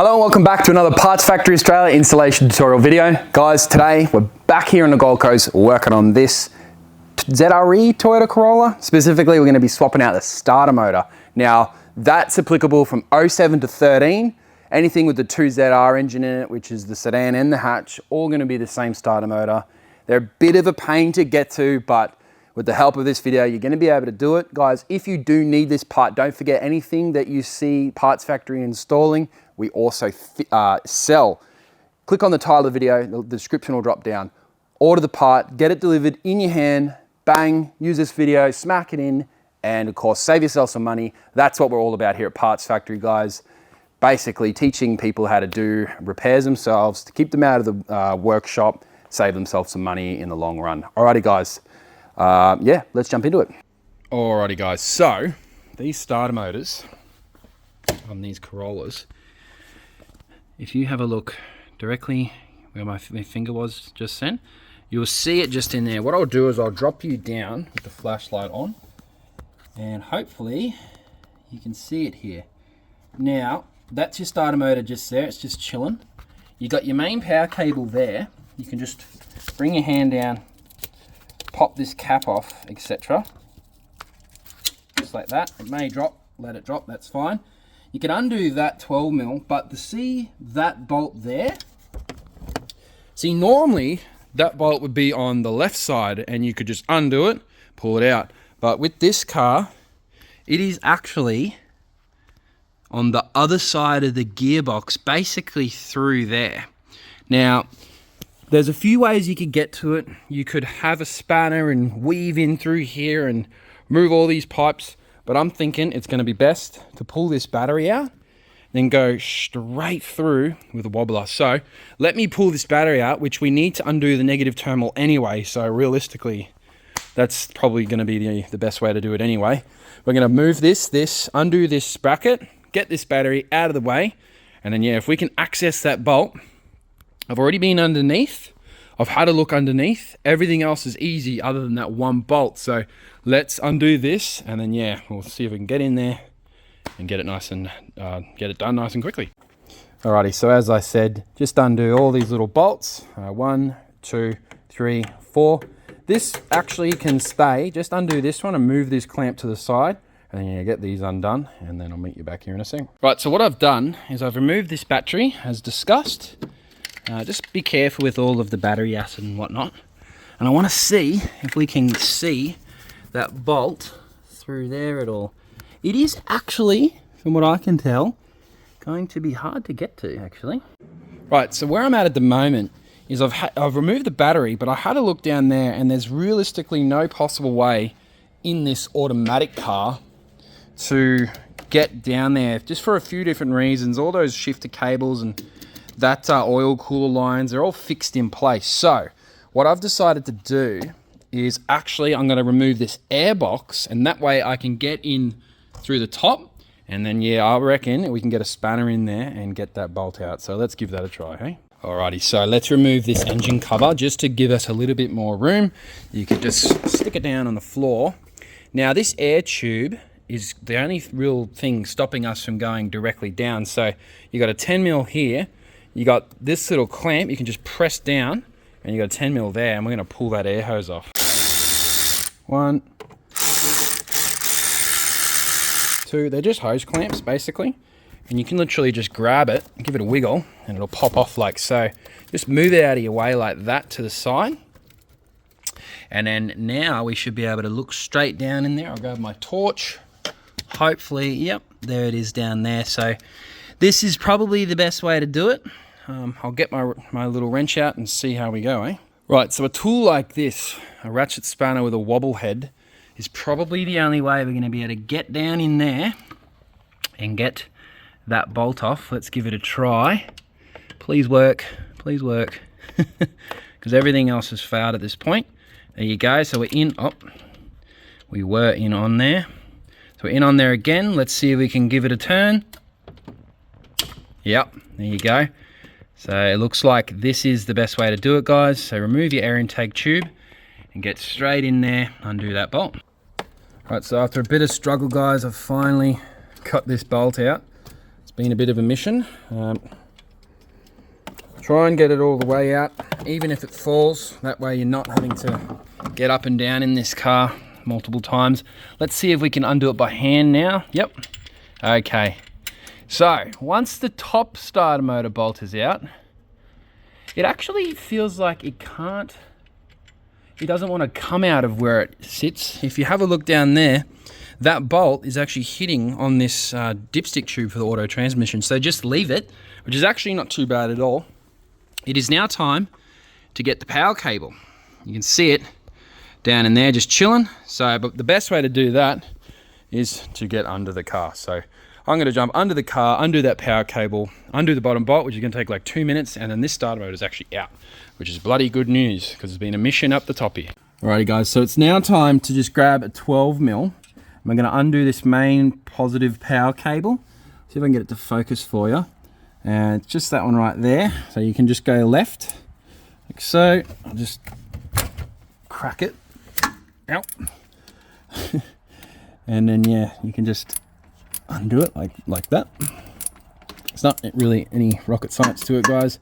Hello and welcome back to another Parts Factory Australia installation tutorial video. Guys, today we're back here on the Gold Coast working on this ZRE Toyota Corolla. Specifically, we're going to be swapping out the starter motor. Now, that's applicable from 07 to 13. Anything with the 2ZR engine in it, which is the sedan and the hatch, all going to be the same starter motor. They're a bit of a pain to get to, but with the help of this video, you're going to be able to do it. Guys, if you do need this part, don't forget anything that you see Parts Factory installing, we also sell. Click on the title of the video, the description will drop down. Order the part, get it delivered in your hand, bang, use this video, smack it in, and of course, save yourself some money. That's what we're all about here at Parts Factory, guys. Basically, teaching people how to do repairs themselves, to keep them out of the workshop, save themselves some money in the long run. Alrighty, guys. Yeah, let's jump into it. Alrighty, guys. So, these starter motors on these Corollas, if you have a look directly where my finger was just then, you'll see it just in there. What I'll do is I'll drop you down with the flashlight on, and hopefully you can see it here. Now, that's your starter motor just there. It's just chilling. You got your main power cable there. You can just bring your hand down, pop this cap off, etc. Just like that. It may drop, let it drop, that's fine. You can undo that 12mm, but to see that bolt there, see, normally that bolt would be on the left side and you could just undo it, pull it out. But with this car, it is actually on the other side of the gearbox, basically through there. Now, there's a few ways you could get to it. You could have a spanner and weave in through here and move all these pipes, but I'm thinking it's going to be best to pull this battery out, then go straight through with a wobbler. So let me pull this battery out, which we need to undo the negative terminal anyway. So realistically, that's probably going to be the best way to do it anyway. We're going to move this, undo this bracket, get this battery out of the way, and then yeah, if we can access that bolt. I've already been underneath. I've had a look underneath. Everything else is easy other than that one bolt. So let's undo this, and then yeah, we'll see if we can get in there and get it nice and get it done nice and quickly. Alrighty, so as I said, just undo all these little bolts. 1, 2, 3, 4. This actually can stay. Just undo this one and move this clamp to the side, and then you get these undone, and then I'll meet you back here in a sec. Right, so what I've done is I've removed this battery as discussed. Just be careful with all of the battery acid and whatnot. And I want to see if we can see that bolt through there at all. It is actually, from what I can tell, going to be hard to get to, actually. Right, so where I'm at the moment is I've removed the battery, but I had a look down there and there's realistically no possible way in this automatic car to get down there, just for a few different reasons. All those shifter cables and that oil cooler lines, they're all fixed in place. So what I've decided to do is actually I'm going to remove this air box, and that way I can get in through the top, and then yeah, I reckon we can get a spanner in there and get that bolt out. So let's give that a try, hey? Alrighty, so let's remove this engine cover just to give us a little bit more room. You could just stick it down on the floor. Now this air tube is the only real thing stopping us from going directly down. So you got a 10mm here. You got this little clamp, you can just press down, and you got a 10mm there, and we're going to pull that air hose off. 1, 2, they're just hose clamps basically, and you can literally just grab it, give it a wiggle, and it'll pop off like so. Just move it out of your way like that to the side, and then now we should be able to look straight down in there. I'll grab my torch, hopefully, yep, there it is down there. So this is probably the best way to do it. I'll get my little wrench out and see how we go, eh? Right, so a tool like this, a ratchet spanner with a wobble head, is probably the only way we're going to be able to get down in there and get that bolt off. Let's give it a try. Please work, because everything else has failed at this point. There you go, so we're in, we were in on there. So we're in on there again. Let's see if we can give it a turn. Yep, there you go. So it looks like this is the best way to do it, guys. So remove your air intake tube and get straight in there, undo that bolt. Right, so after a bit of struggle, guys, I've finally got this bolt out. It's been a bit of a mission. Try and get it all the way out, even if it falls. That way you're not having to get up and down in this car multiple times. Let's see if we can undo it by hand now. Yep. Okay. So once the top starter motor bolt is out, it actually feels like it doesn't want to come out of where it sits. If you have a look down there, that bolt is actually hitting on this dipstick tube for the auto transmission. So just leave it, which is actually not too bad at all. It is now time to get the power cable. You can see it down in there just chilling. So, but the best way to do that is to get under the car. So I'm going to jump under the car, undo that power cable, undo the bottom bolt, which is going to take like 2 minutes, and then this starter motor is actually out, which is bloody good news because it's been a mission up the top here. Alrighty guys, so it's now time to just grab a 12mm. I'm going to undo this main positive power cable. See if I can get it to focus for you. And it's just that one right there. So you can just go left, like so. I'll just crack it. Ow. And then yeah, you can just undo it like that. It's not really any rocket science to it, guys.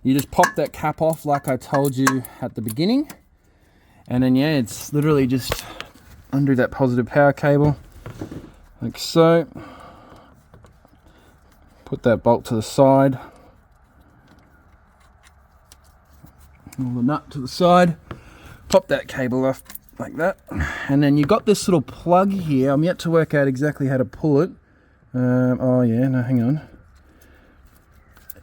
You just pop that cap off like I told you at the beginning. And then yeah, it's literally just undo that positive power cable, like so. Put that bolt to the side. Pull the nut to the side. Pop that cable off like that. And then you got this little plug here. I'm yet to work out exactly how to pull it. Oh yeah, no, hang on.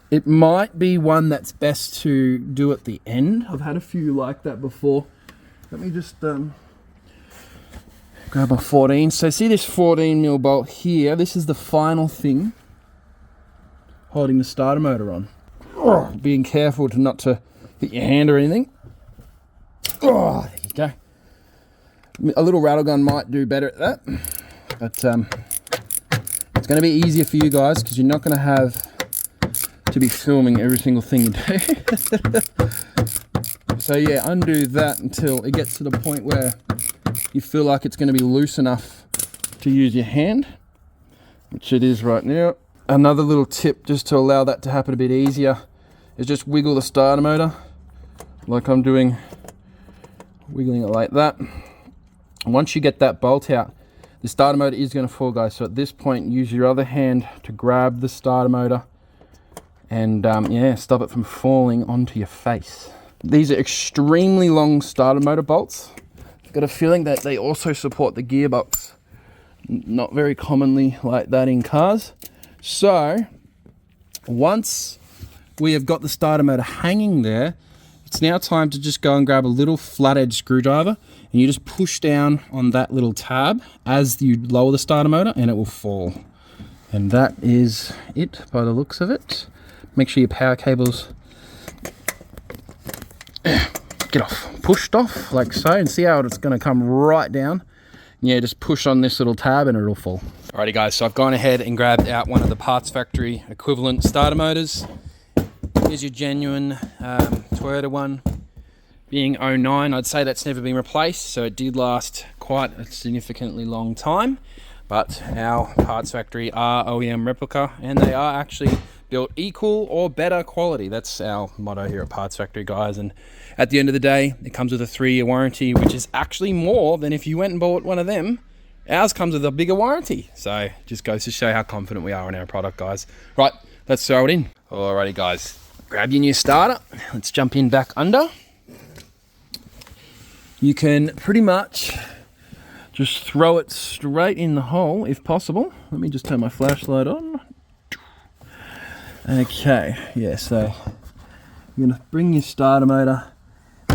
It might be one that's best to do at the end. I've had a few like that before. Let me just grab my 14. So see this 14mm bolt here? This is the final thing holding the starter motor on. Oh, being careful not to hit your hand or anything. Oh, there you go. A little rattle gun might do better at that, but it's going to be easier for you guys because you're not going to have to be filming every single thing you do. So yeah, undo that until it gets to the point where you feel like it's going to be loose enough to use your hand, which it is right now. Another little tip just to allow that to happen a bit easier is just wiggle the starter motor like I'm doing, wiggling it like that. And once you get that bolt out, the starter motor is going to fall, guys. So at this point, use your other hand to grab the starter motor and yeah, stop it from falling onto your face. These are extremely long starter motor bolts. I've got a feeling that they also support the gearbox. Not very commonly like that in cars. So once we have got the starter motor hanging there, it's now time to just go and grab a little flat edge screwdriver, and you just push down on that little tab as you lower the starter motor and it will fall. And that is it by the looks of it. Make sure your power cables get pushed off like so, and see how it's going to come right down. Yeah, just push on this little tab and it'll fall. Alrighty guys, so I've gone ahead and grabbed out one of the Parts Factory equivalent starter motors. Here's your genuine Toyota one. Being 09, I'd say that's never been replaced, so it did last quite a significantly long time. But our Parts Factory are OEM replica, and they are actually built equal or better quality. That's our motto here at Parts Factory, guys. And at the end of the day, it comes with a 3-year warranty, which is actually more than if you went and bought one of them. Ours comes with a bigger warranty. So just goes to show how confident we are in our product, guys. Right, let's throw it in. Alrighty guys, grab your new starter. Let's jump in back under. You can pretty much just throw it straight in the hole if possible. Let me just turn my flashlight on. Okay, yeah, so you're gonna bring your starter motor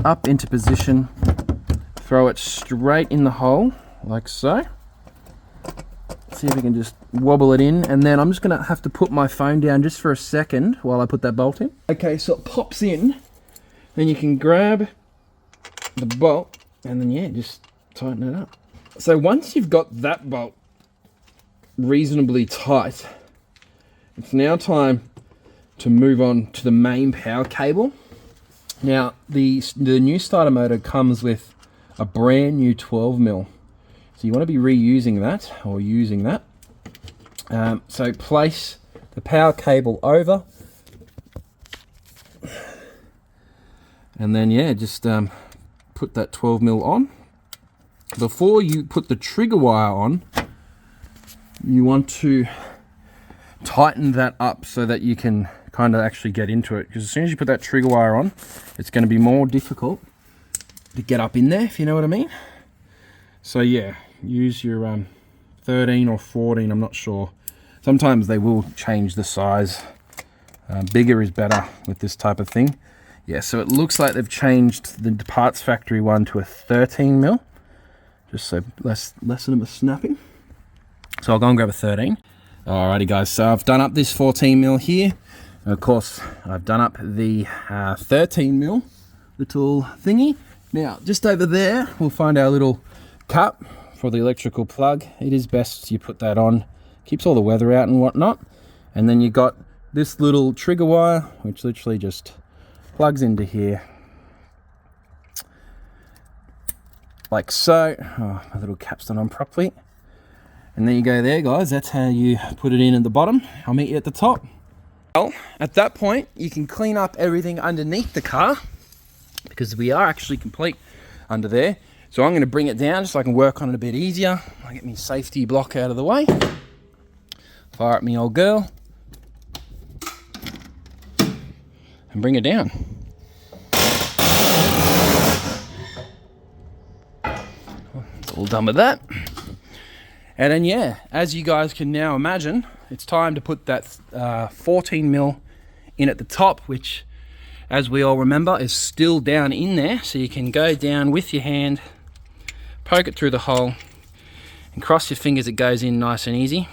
up into position, throw it straight in the hole like so. See if we can just wobble it in, and then I'm just gonna have to put my phone down just for a second while I put that bolt in. Okay, so it pops in, then you can grab the bolt and then yeah, just tighten it up. So once you've got that bolt reasonably tight, it's now time to move on to the main power cable. Now the new starter motor comes with a brand new 12mm, so you want to be reusing that or using that. So place the power cable over. And then yeah, just put that 12mm on. Before you put the trigger wire on, you want to tighten that up so that you can kind of actually get into it, because as soon as you put that trigger wire on, it's going to be more difficult to get up in there, if you know what I mean. So yeah, use your 13 or 14, I'm not sure. Sometimes they will change the size. Bigger is better with this type of thing. Yeah, so it looks like they've changed the parts factory one to a 13mm, just so less of a snapping. So I'll go and grab a 13. Alrighty guys, so I've done up this 14mm here. And of course, I've done up the 13mm little thingy. Now, just over there, we'll find our little cap for the electrical plug. It is best you put that on. Keeps all the weather out and whatnot. And then you got this little trigger wire, which literally just plugs into here. Like so. Oh, my little cap's not on properly. And then you go there, guys. That's how you put it in at the bottom. I'll meet you at the top. Well, at that point, you can clean up everything underneath the car, because we are actually complete under there. So I'm going to bring it down just so I can work on it a bit easier. I'll get my safety block out of the way. Fire up my old girl. And bring it down. All done with that. And then yeah, as you guys can now imagine, it's time to put that 14mm in at the top, which, as we all remember, is still down in there. So you can go down with your hand, poke it through the hole, and cross your fingers it goes in nice and easy.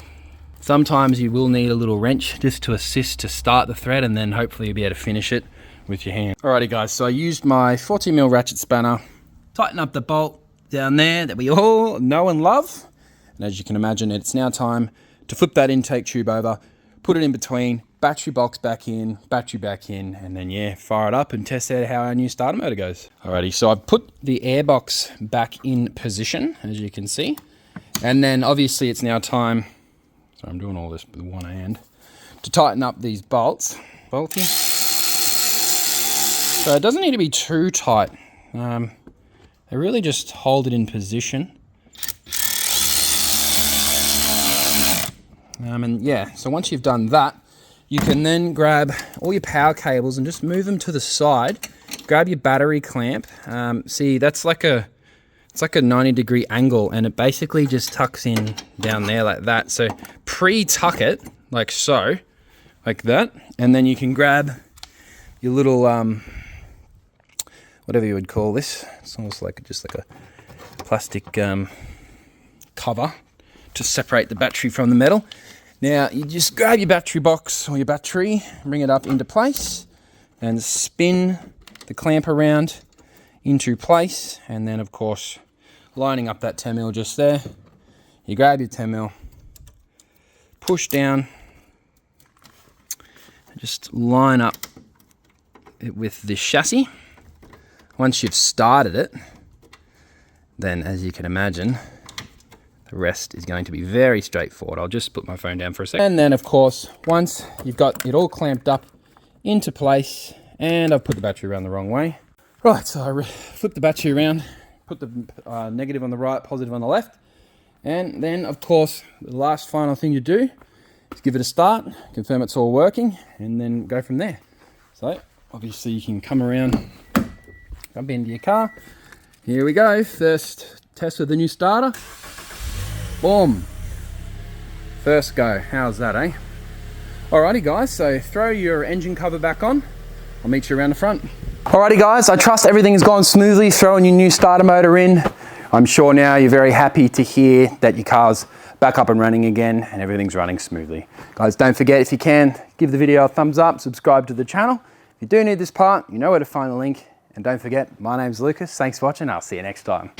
Sometimes you will need a little wrench just to assist to start the thread, and then hopefully you'll be able to finish it with your hand. Alrighty guys, so I used my 14mm ratchet spanner, tighten up the bolt down there that we all know and love. And as you can imagine, it's now time to flip that intake tube over, put it in between, battery box back in, battery back in, and then yeah, fire it up and test out how our new starter motor goes. Alrighty, so I've put the airbox back in position, as you can see. And then obviously it's now time, so I'm doing all this with one hand, to tighten up these bolts. Bolty. So it doesn't need to be too tight. They really just hold it in position. And yeah, so once you've done that, you can then grab all your power cables and just move them to the side. Grab your battery clamp. See, it's like a 90-degree angle, and it basically just tucks in down there like that. So pre-tuck it like so, like that, and then you can grab your little whatever you would call this. It's almost like just like a plastic cover to separate the battery from the metal. Now you just grab your battery box or your battery, bring it up into place, and spin the clamp around into place, and then of course lining up that 10mm just there. You grab your 10mm, push down, and just line up it with this chassis. Once you've started it, then as you can imagine, the rest is going to be very straightforward. I'll just put my phone down for a second. And then of course, once you've got it all clamped up into place, and I've put the battery around the wrong way. Right, so I flip the battery around, put the negative on the right, positive on the left. And then of course, the last final thing you do is give it a start, confirm it's all working, and then go from there. So obviously you can come around, jump into your car. Here we go, first test with the new starter. Boom. First go. How's that, eh? Alrighty guys, so throw your engine cover back on. I'll meet you around the front. Alrighty guys, I trust everything's gone smoothly throwing your new starter motor in. I'm sure now you're very happy to hear that your car's back up and running again and everything's running smoothly. Guys, don't forget, if you can, give the video a thumbs up, subscribe to the channel. If you do need this part, you know where to find the link. And don't forget, my name's Lucas. Thanks for watching. I'll see you next time.